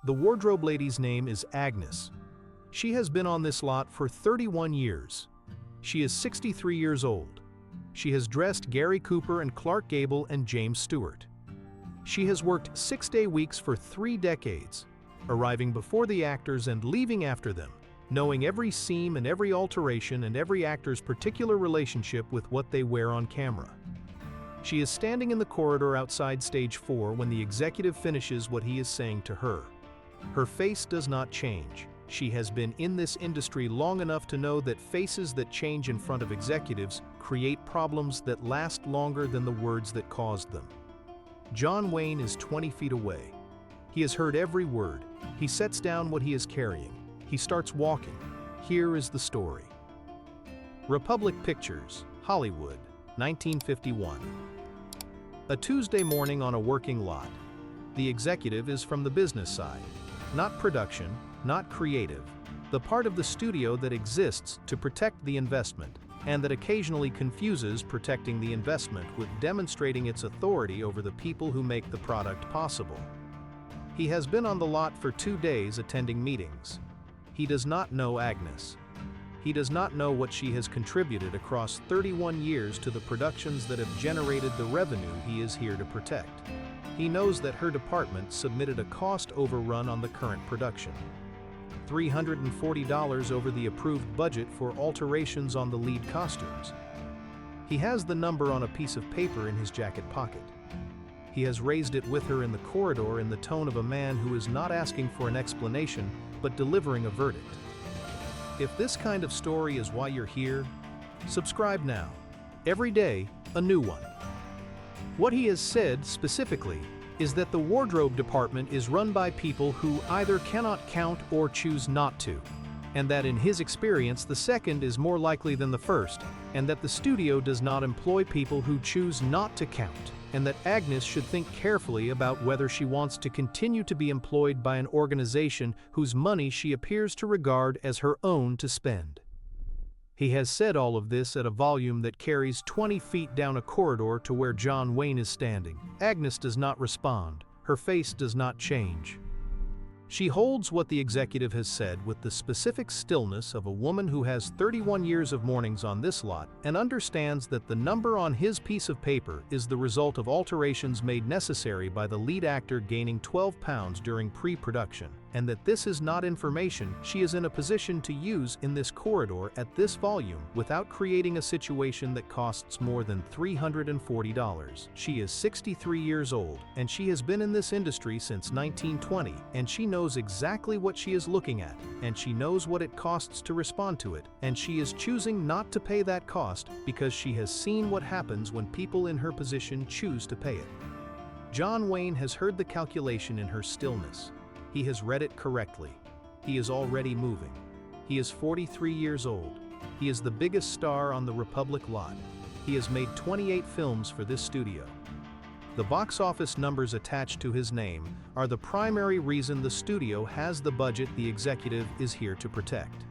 The wardrobe lady's name is Agnes. She has been on this lot for 31 years. She is 63 years old. She has dressed Gary Cooper and Clark Gable and James Stewart. She has worked 6-day weeks for 3 decades, arriving before the actors and leaving after them, knowing every seam and every alteration and every actor's particular relationship with what they wear on camera. She is standing in the corridor outside stage 4 when the executive finishes what he is saying to her. Her face does not change. She has been in this industry long enough to know that faces that change in front of executives create problems that last longer than the words that caused them. John Wayne is 20 feet away. He has heard every word. He sets down what he is carrying. He starts walking. Here is the story. Republic Pictures, Hollywood, 1951. A Tuesday morning on a working lot. The executive is from the business side, not production, not creative, the part of the studio that exists to protect the investment, and that occasionally confuses protecting the investment with demonstrating its authority over the people who make the product possible. He has been on the lot for 2 days attending meetings. He does not know Agnes. He does not know what she has contributed across 31 years to the productions that have generated the revenue he is here to protect. He knows that her department submitted a cost overrun on the current production. $340 over the approved budget for alterations on the lead costumes. He has the number on a piece of paper in his jacket pocket. He has raised it with her in the corridor in the tone of a man who is not asking for an explanation, but delivering a verdict. If this kind of story is why you're here, subscribe now. Every day, a new one. What he has said specifically is that the wardrobe department is run by people who either cannot count or choose not to, and that in his experience the second is more likely than the first, and that the studio does not employ people who choose not to count, and that Agnes should think carefully about whether she wants to continue to be employed by an organization whose money she appears to regard as her own to spend. He has said all of this at a volume that carries 20 feet down a corridor to where John Wayne is standing. Agnes does not respond. Her face does not change. She holds what the executive has said with the specific stillness of a woman who has 31 years of mornings on this lot and understands that the number on his piece of paper is the result of alterations made necessary by the lead actor gaining 12 pounds during pre-production, and that this is not information she is in a position to use in this corridor at this volume without creating a situation that costs more than $340. She is 63 years old, and she has been in this industry since 1920, and she knows exactly what she is looking at, and she knows what it costs to respond to it, and she is choosing not to pay that cost because she has seen what happens when people in her position choose to pay it. John Wayne has heard the calculation in her stillness. He has read it correctly. He is already moving. He is 43 years old. He is the biggest star on the Republic lot. He has made 28 films for this studio. The box office numbers attached to his name are the primary reason the studio has the budget the executive is here to protect.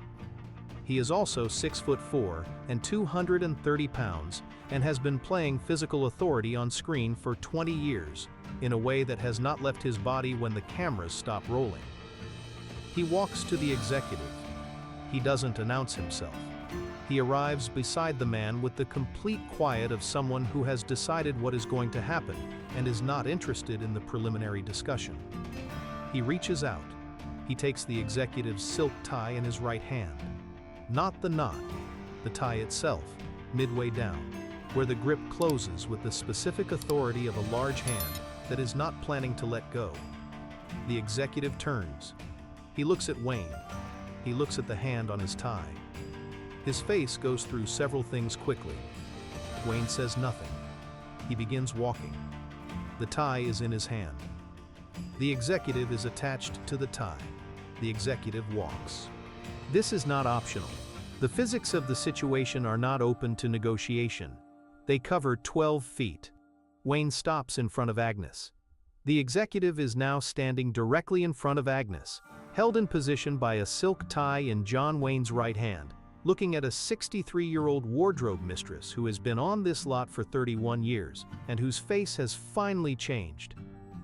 He is also 6'4" and 230 pounds and has been playing physical authority on screen for 20 years in a way that has not left his body when the cameras stop rolling. He walks to the executive. He doesn't announce himself. He arrives beside the man with the complete quiet of someone who has decided what is going to happen and is not interested in the preliminary discussion. He reaches out. He takes the executive's silk tie in his right hand. Not the knot, the tie itself, midway down, where the grip closes with the specific authority of a large hand that is not planning to let go. The executive turns. He looks at Wayne. He looks at the hand on his tie. His face goes through several things quickly. Wayne says nothing. He begins walking. The tie is in his hand. The executive is attached to the tie. The executive walks. This is not optional. The physics of the situation are not open to negotiation. They cover 12 feet. Wayne stops in front of Agnes. The executive is now standing directly in front of Agnes, held in position by a silk tie in John Wayne's right hand, looking at a 63-year-old wardrobe mistress who has been on this lot for 31 years and whose face has finally changed.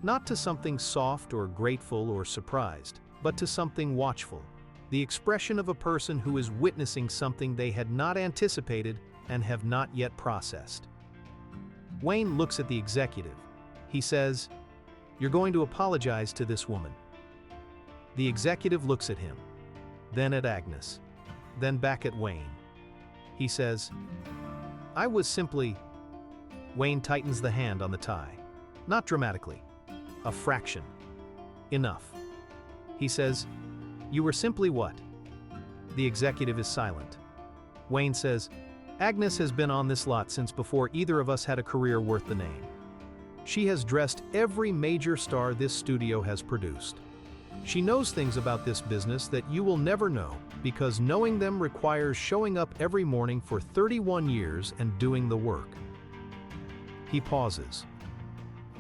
Not to something soft or grateful or surprised, but to something watchful. The expression of a person who is witnessing something they had not anticipated and have not yet processed. Wayne looks at the executive. He says, "You're going to apologize to this woman." The executive looks at him, then at Agnes, then back at Wayne. He says, "I was simply—" Wayne tightens the hand on the tie. Not dramatically. A fraction. "Enough." He says, "You were simply what?" The executive is silent. Wayne says, "Agnes has been on this lot since before either of us had a career worth the name. She has dressed every major star this studio has produced. She knows things about this business that you will never know, because knowing them requires showing up every morning for 31 years and doing the work." He pauses.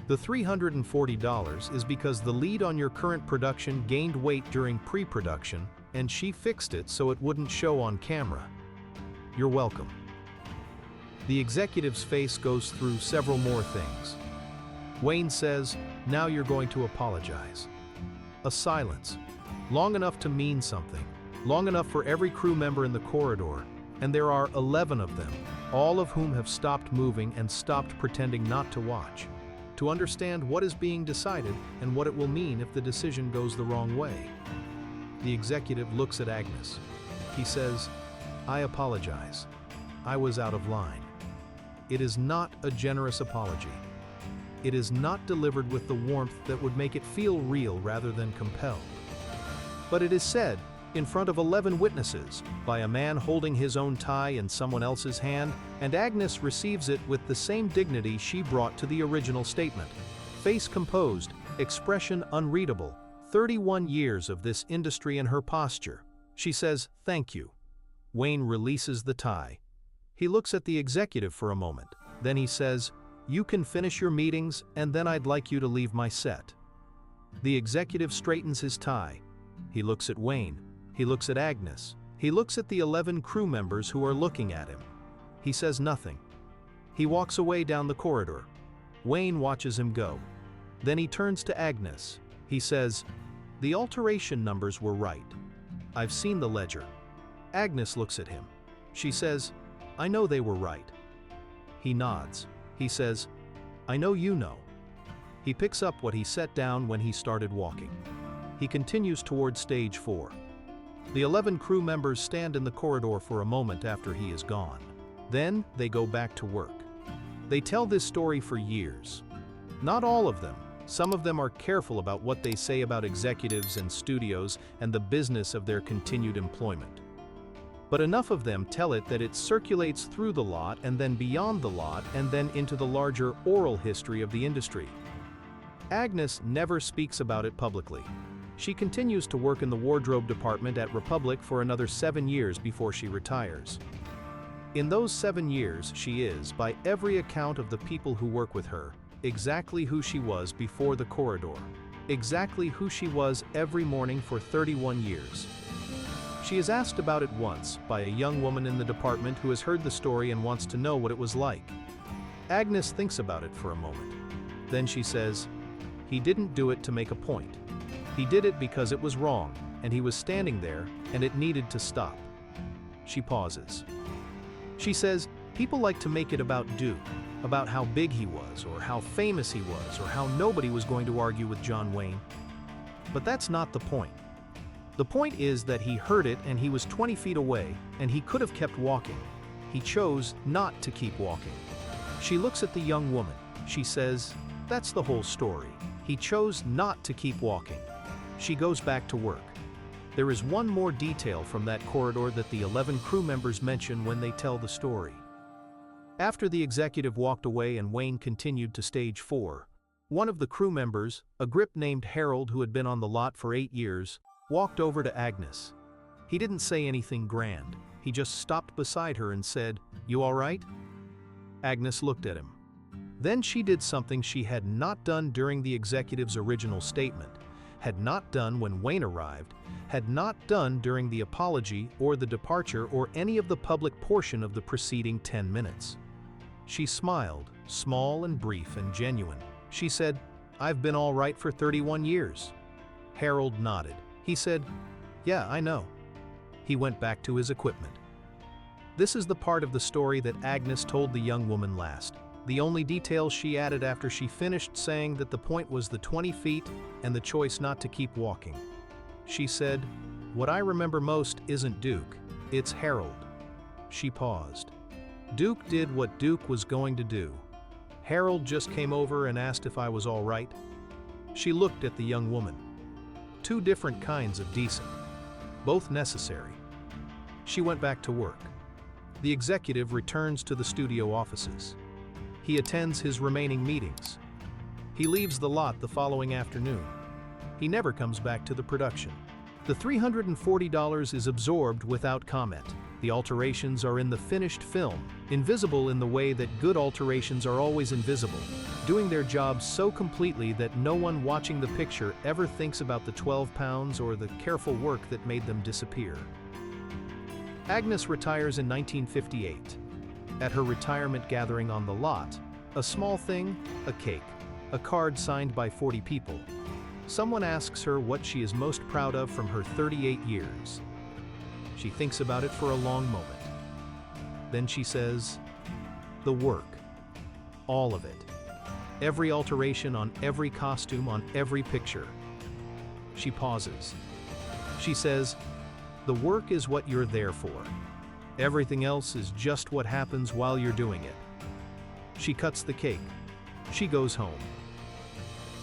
"The $340 is because the lead on your current production gained weight during pre-production, and she fixed it so it wouldn't show on camera. You're welcome." The executive's face goes through several more things. Wayne says, "Now you're going to apologize." A silence, long enough to mean something, long enough for every crew member in the corridor, and there are 11 of them, all of whom have stopped moving and stopped pretending not to watch, to understand what is being decided and what it will mean if the decision goes the wrong way. The executive looks at Agnes. He says, "I apologize. I was out of line." It is not a generous apology. It is not delivered with the warmth that would make it feel real rather than compelled. But it is said, in front of 11 witnesses, by a man holding his own tie in someone else's hand, and Agnes receives it with the same dignity she brought to the original statement. Face composed, expression unreadable, 31 years of this industry in her posture. She says, "Thank you." Wayne releases the tie. He looks at the executive for a moment. Then he says, "You can finish your meetings, and then I'd like you to leave my set." The executive straightens his tie. He looks at Wayne. He looks at Agnes. He looks at the 11 crew members who are looking at him. He says nothing. He walks away down the corridor. Wayne watches him go. Then he turns to Agnes. He says, "The alteration numbers were right. I've seen the ledger." Agnes looks at him. She says, "I know they were right." He nods. He says, "I know you know." He picks up what he set down when he started walking. He continues toward stage 4. The 11 crew members stand in the corridor for a moment after he is gone. Then they go back to work. They tell this story for years. Not all of them. Some of them are careful about what they say about executives and studios and the business of their continued employment. But enough of them tell it that it circulates through the lot and then beyond the lot and then into the larger oral history of the industry. Agnes never speaks about it publicly. She continues to work in the wardrobe department at Republic for another 7 years before she retires. In those 7 years, she is, by every account of the people who work with her, exactly who she was before the corridor, exactly who she was every morning for 31 years. She is asked about it once by a young woman in the department who has heard the story and wants to know what it was like. Agnes thinks about it for a moment. Then she says, "He didn't do it to make a point. He did it because it was wrong, and he was standing there, and it needed to stop." She pauses. She says, "People like to make it about Duke, about how big he was, or how famous he was, or how nobody was going to argue with John Wayne. But that's not the point. The point is that he heard it and he was 20 feet away, and he could have kept walking. He chose not to keep walking." She looks at the young woman. She says, "That's the whole story. He chose not to keep walking." She goes back to work. There is one more detail from that corridor that the 11 crew members mention when they tell the story. After the executive walked away and Wayne continued to stage 4, one of the crew members, a grip named Harold who had been on the lot for 8 years, walked over to Agnes. He didn't say anything grand. He just stopped beside her and said, "You all right?" Agnes looked at him. Then she did something she had not done during the executive's original statement, had not done when Wayne arrived, had not done during the apology or the departure or any of the public portion of the preceding 10 minutes. She smiled, small and brief and genuine. She said, I've been all right for 31 years. Harold nodded. He said, "Yeah, I know." He went back to his equipment. This is the part of the story that Agnes told the young woman last. The only detail she added after she finished saying that the point was the 20 feet and the choice not to keep walking. She said, "What I remember most isn't Duke, it's Harold." She paused. Duke did what Duke was going to do. Harold just came over and asked if I was all right. She looked at the young woman. Two different kinds of decent. Both necessary. She went back to work. The executive returns to the studio offices. He attends his remaining meetings. He leaves the lot the following afternoon. He never comes back to the production. The $340 is absorbed without comment. The alterations are in the finished film, invisible in the way that good alterations are always invisible, doing their job so completely that no one watching the picture ever thinks about the 12 pounds or the careful work that made them disappear. Agnes retires in 1958. At her retirement gathering on the lot, a small thing, a cake, a card signed by 40 people. Someone asks her what she is most proud of from her 38 years. She thinks about it for a long moment. Then she says, "The work. All of it. Every alteration on every costume on every picture." She pauses. She says, "The work is what you're there for. Everything else is just what happens while you're doing it." She cuts the cake. She goes home.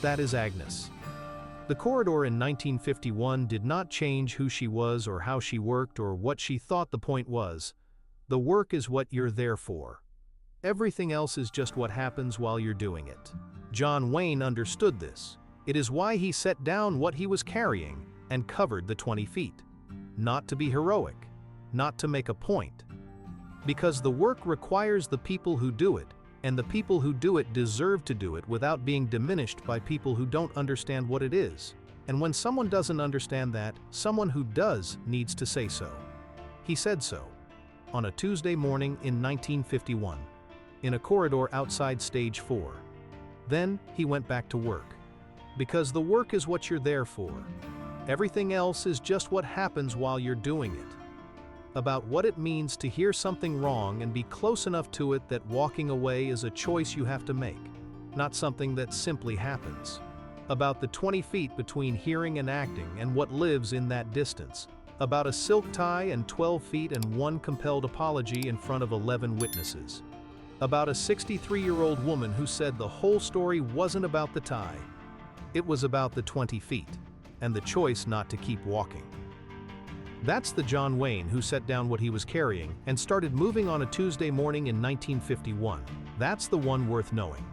That is Agnes. The corridor in 1951 did not change who she was or how she worked or what she thought the point was. The work is what you're there for. Everything else is just what happens while you're doing it. John Wayne understood this. It is why he set down what he was carrying and covered the 20 feet. Not to be heroic, not to make a point. Because the work requires the people who do it, and the people who do it deserve to do it without being diminished by people who don't understand what it is. And when someone doesn't understand that, someone who does needs to say so. He said so. On a Tuesday morning in 1951. In a corridor outside stage 4. Then he went back to work. Because the work is what you're there for. Everything else is just what happens while you're doing it. About what it means to hear something wrong and be close enough to it that walking away is a choice you have to make, not something that simply happens. About the 20 feet between hearing and acting and what lives in that distance. About a silk tie and 12 feet and one compelled apology in front of 11 witnesses. About a 63-year-old woman who said the whole story wasn't about the tie. It was about the 20 feet. And the choice not to keep walking. That's the John Wayne who set down what he was carrying and started moving on a Tuesday morning in 1951. That's the one worth knowing.